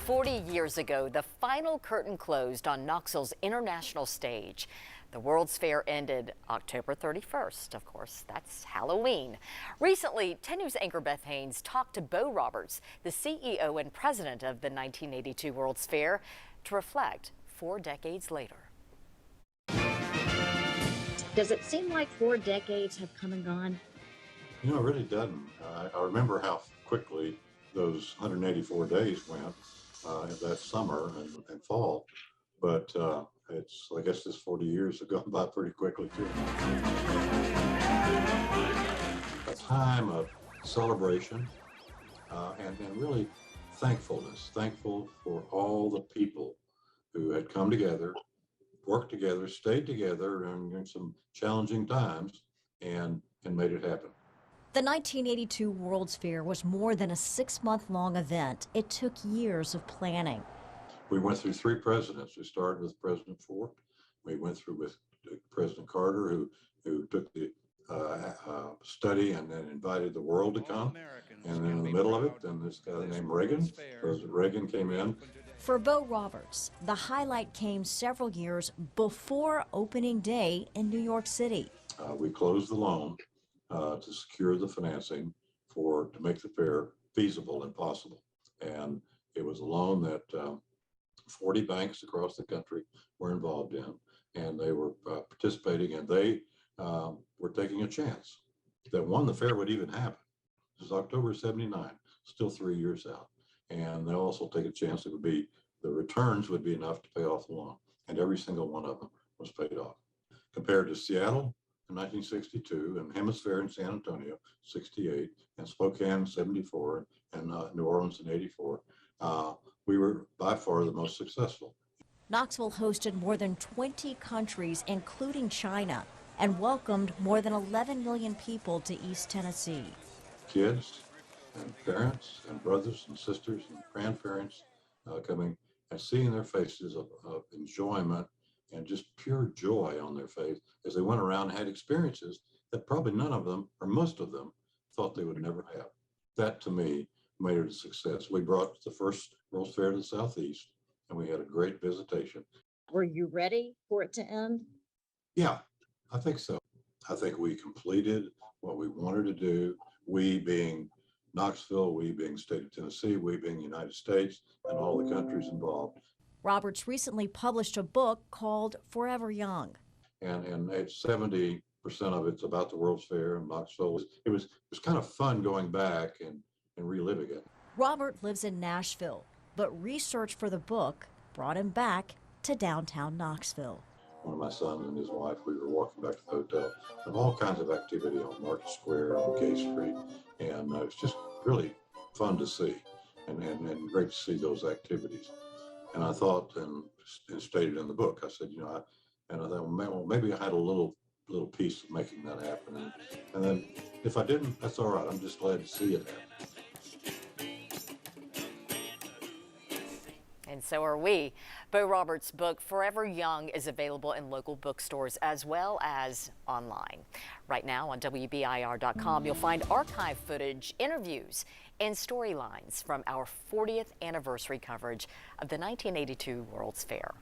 40 years ago, the final curtain closed on Knoxville's international stage. The World's Fair ended October 31st. Of course, that's Halloween. Recently, 10 News anchor Beth Haynes talked to Bo Roberts, the CEO and president of the 1982 World's Fair, to reflect 4 decades later. Does it seem like 4 decades have come and gone? You know, it really doesn't. I remember how quickly those 184 days went that summer and fall, but I guess this 40 years have gone by pretty quickly too. A time of celebration and really thankfulness, thankful for all the people who had come together, worked together, stayed together in some challenging times and made it happen. The 1982 World's Fair was more than a 6-month-long event. It took years of planning. We went through 3 presidents. We started with President Ford. We went through with President Carter, who took the study and then invited the world to come. And then in the middle of it, then this guy named Reagan, President Reagan came in. For Bo Roberts, the highlight came several years before opening day in New York City. We closed the loan to secure the financing to make the fair feasible and possible. And it was a loan that 40 banks across the country were involved in, and they were participating, and they were taking a chance that the fair would even happen. This is October '79, still 3 years out. And they also take a chance the returns would be enough to pay off the loan. And every single one of them was paid off. Compared to Seattle in 1962, and Hemisphere in San Antonio, 68, and Spokane, 74, and New Orleans in 84, we were by far the most successful. Knoxville hosted more than 20 countries, including China, and welcomed more than 11 million people to East Tennessee. Kids and parents and brothers and sisters and grandparents coming and seeing their faces of enjoyment and just pure joy on their face as they went around and had experiences that probably none of them, or most of them, thought they would never have. That, to me, made it a success. We brought the first World's Fair to the Southeast, and we had a great visitation. Were you ready for it to end? Yeah, I think so. I think we completed what we wanted to do, we being Knoxville, we being the state of Tennessee, we being the United States, and all the countries involved. Roberts recently published a book called Forever Young. And 70% of it's about the World's Fair in Knoxville. It was kind of fun going back and reliving it. Robert lives in Nashville, but research for the book brought him back to downtown Knoxville. One of my sons and his wife, we were walking back to the hotel, and all kinds of activity on Market Square and Gay Street, and it's just really fun to see, and great to see those activities. And I thought, and stated in the book, I said, I thought, well, maybe I had a little piece of making that happen, and then if I didn't, that's all right. I'm just glad to see it happen. And so are we. Bo Roberts' book, Forever Young, is available in local bookstores as well as online. Right now on WBIR.com, you'll find archive footage, interviews, and storylines from our 40th anniversary coverage of the 1982 World's Fair.